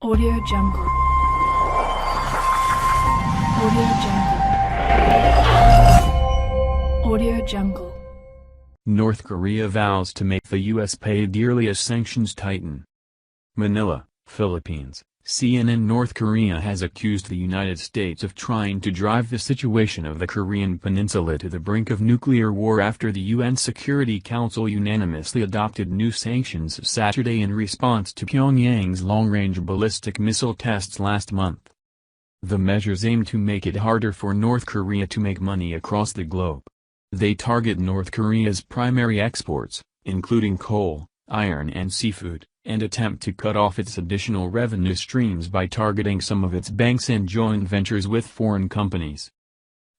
Audio Jungle. Audio Jungle. Audio Jungle. North Korea vows to make the U.S. pay dearly as sanctions tighten. Manila, Philippines. CNN. North Korea has accused the United States of trying to drive the situation of the Korean Peninsula to the brink of nuclear war after the UN Security Council unanimously adopted new sanctions Saturday in response to Pyongyang's long-range ballistic missile tests last month. The measures aim to make it harder for North Korea to make money across the globe. They target North Korea's primary exports, including coal, iron and seafood, and attempt to cut off its additional revenue streams by targeting some of its banks and joint ventures with foreign companies.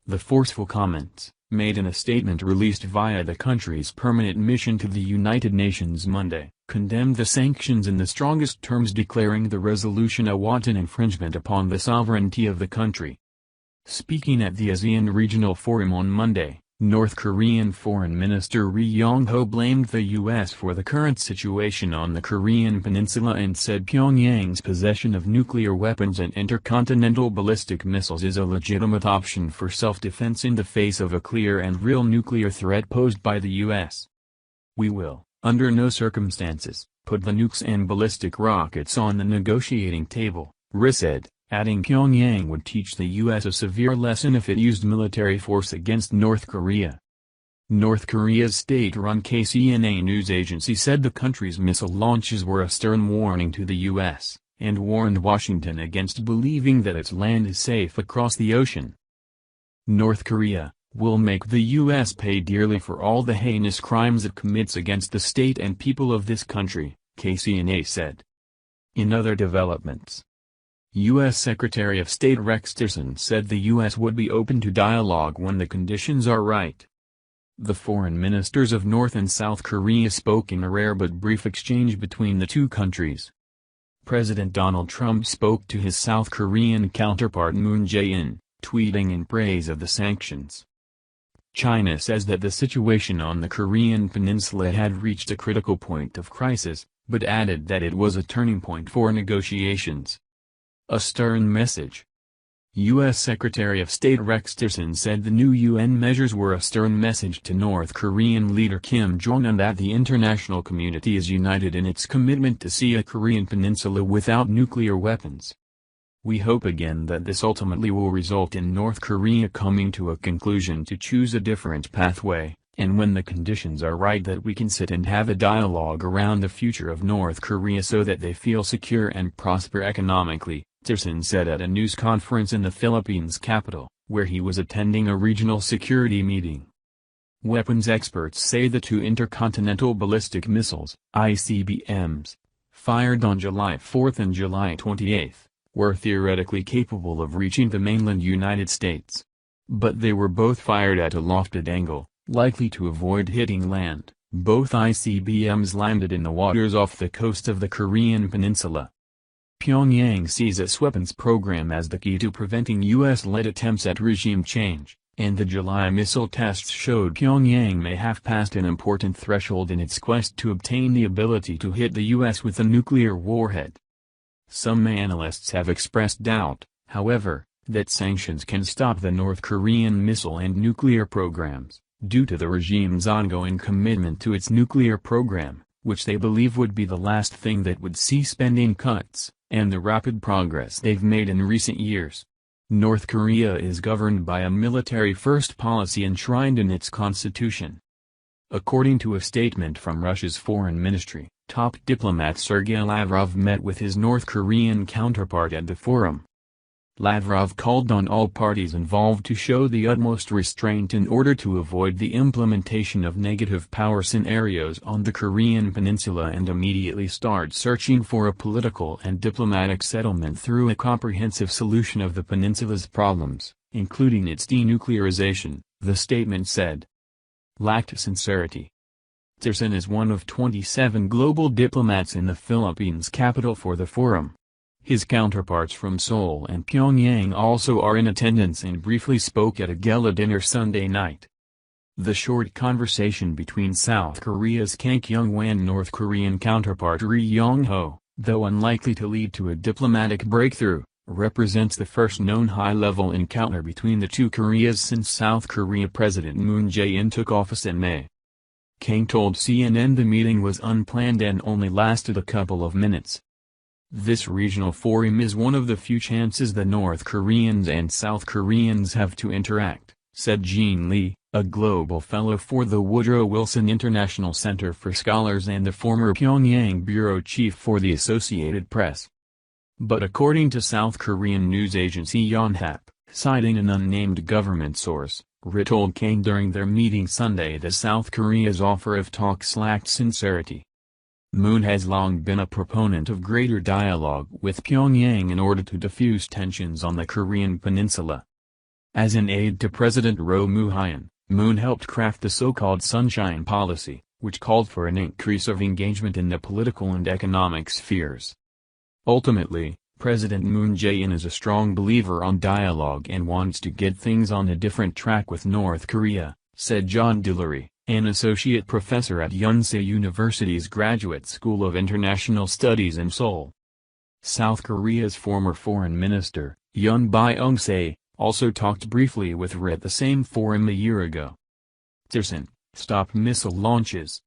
The forceful comments, made in a statement released via the country's permanent mission to the United Nations Monday, condemned the sanctions in the strongest terms, declaring the resolution a wanton infringement upon the sovereignty of the country. Speaking at the ASEAN Regional Forum on Monday, North Korean Foreign Minister Ri Yong-ho blamed the U.S. for the current situation on the Korean Peninsula and said Pyongyang's possession of nuclear weapons and intercontinental ballistic missiles is a legitimate option for self-defense in the face of a clear and real nuclear threat posed by the U.S. "We will, under no circumstances, put the nukes and ballistic rockets on the negotiating table," Ri said, adding Pyongyang would teach the U.S. a severe lesson if it used military force against North Korea. North Korea's state-run KCNA news agency said the country's missile launches were a stern warning to the U.S., and warned Washington against believing that its land is safe across the ocean. North Korea will make the U.S. pay dearly for all the heinous crimes it commits against the state and people of this country, KCNA said. In other developments, U.S. Secretary of State Rex Tillerson said the U.S. would be open to dialogue when the conditions are right. The foreign ministers of North and South Korea spoke in a rare but brief exchange between the two countries. President Donald Trump spoke to his South Korean counterpart Moon Jae-in, tweeting in praise of the sanctions. China says that the situation on the Korean Peninsula had reached a critical point of crisis, but added that it was a turning point for negotiations. A stern message. U.S. Secretary of State Rex Tillerson said the new UN measures were a stern message to North Korean leader Kim Jong-un that the international community is united in its commitment to see a Korean peninsula without nuclear weapons. "We hope again that this ultimately will result in North Korea coming to a conclusion to choose a different pathway, and when the conditions are right that we can sit and have a dialogue around the future of North Korea so that they feel secure and prosper economically," Tillerson said at a news conference in the Philippines capital, where he was attending a regional security meeting. Weapons experts say the two intercontinental ballistic missiles, ICBMs, fired on July 4 and July 28, were theoretically capable of reaching the mainland United States. But they were both fired at a lofted angle, likely to avoid hitting land. Both ICBMs landed in the waters off the coast of the Korean Peninsula. Pyongyang sees its weapons program as the key to preventing U.S.-led attempts at regime change, and the July missile tests showed Pyongyang may have passed an important threshold in its quest to obtain the ability to hit the U.S. with a nuclear warhead. Some analysts have expressed doubt, however, that sanctions can stop the North Korean missile and nuclear programs, due to the regime's ongoing commitment to its nuclear program, which they believe would be the last thing that would see spending cuts, and the rapid progress they've made in recent years. North Korea is governed by a military-first policy enshrined in its constitution. According to a statement from Russia's foreign ministry, top diplomat Sergei Lavrov met with his North Korean counterpart at the forum. Lavrov called on all parties involved to show the utmost restraint in order to avoid the implementation of negative power scenarios on the Korean Peninsula and immediately start searching for a political and diplomatic settlement through a comprehensive solution of the peninsula's problems, including its denuclearization, the statement said. Lacked sincerity. Tillerson is one of 27 global diplomats in the Philippines capital for the forum. His counterparts from Seoul and Pyongyang also are in attendance and briefly spoke at a gala dinner Sunday night. The short conversation between South Korea's Kang Kyung-wan and North Korean counterpart Ri Yong-ho, though unlikely to lead to a diplomatic breakthrough, represents the first known high-level encounter between the two Koreas since South Korea President Moon Jae-in took office in May. Kang told CNN the meeting was unplanned and only lasted a couple of minutes. This regional forum is one of the few chances the North Koreans and South Koreans have to interact, said Jean Lee, a global fellow for the Woodrow Wilson International Center for Scholars and the former Pyongyang bureau chief for the Associated Press. But according to South Korean news agency Yonhap, citing an unnamed government source, Ri told Kang during their meeting Sunday that South Korea's offer of talks lacked sincerity. Moon has long been a proponent of greater dialogue with Pyongyang in order to diffuse tensions on the Korean peninsula. As an aide to President Roh Moo-hyun, Moon helped craft the so-called Sunshine Policy, which called for an increase of engagement in the political and economic spheres. Ultimately, President Moon Jae-in is a strong believer on dialogue and wants to get things on a different track with North Korea, said John Dillery, an associate professor at Yonsei University's Graduate School of International Studies in Seoul. South Korea's former foreign minister, Yoon Byung-se, also talked briefly with Ri at the same forum a year ago. Tillerson, stop missile launches.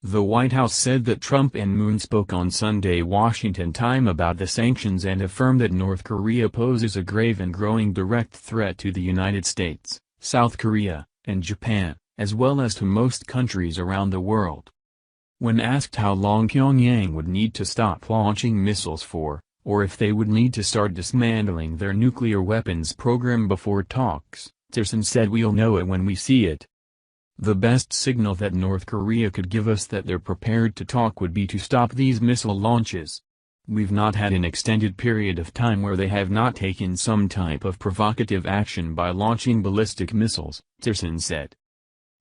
The White House said that Trump and Moon spoke on Sunday Washington time about the sanctions and affirmed that North Korea poses a grave and growing direct threat to the United States, South Korea, and Japan, as well as to most countries around the world. When asked how long Pyongyang would need to stop launching missiles for, or if they would need to start dismantling their nuclear weapons program before talks, Tillerson said we'll know it when we see it. The best signal that North Korea could give us that they're prepared to talk would be to stop these missile launches. We've not had an extended period of time where they have not taken some type of provocative action by launching ballistic missiles, Tillerson said.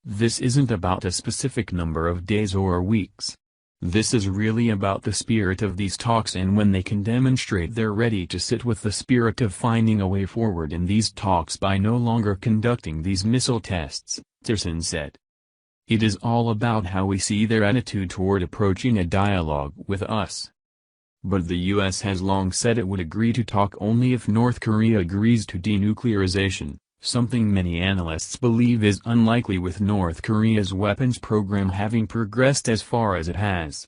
This isn't about a specific number of days or weeks. This is really about the spirit of these talks, and when they can demonstrate they're ready to sit with the spirit of finding a way forward in these talks by no longer conducting these missile tests, Tillerson said. It is all about how we see their attitude toward approaching a dialogue with us. But the U.S. has long said it would agree to talk only if North Korea agrees to denuclearization, something many analysts believe is unlikely with North Korea's weapons program having progressed as far as it has.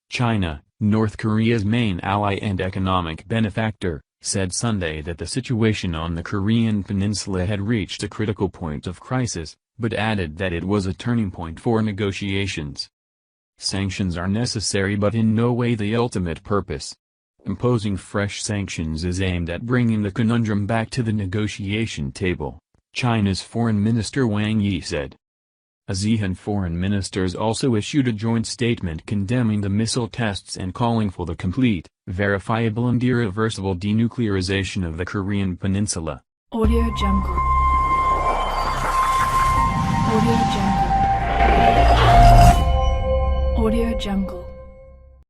China, North Korea's main ally and economic benefactor, said Sunday that the situation on the Korean peninsula had reached a critical point of crisis, but added that it was a turning point for negotiations. Sanctions are necessary but in no way the ultimate purpose. Imposing fresh sanctions is aimed at bringing the conundrum back to the negotiation table, China's Foreign Minister Wang Yi said. ASEAN foreign ministers also issued a joint statement condemning the missile tests and calling for the complete, verifiable and irreversible denuclearization of the Korean peninsula. Audio Jungle. Audio Jungle. Audio Jungle.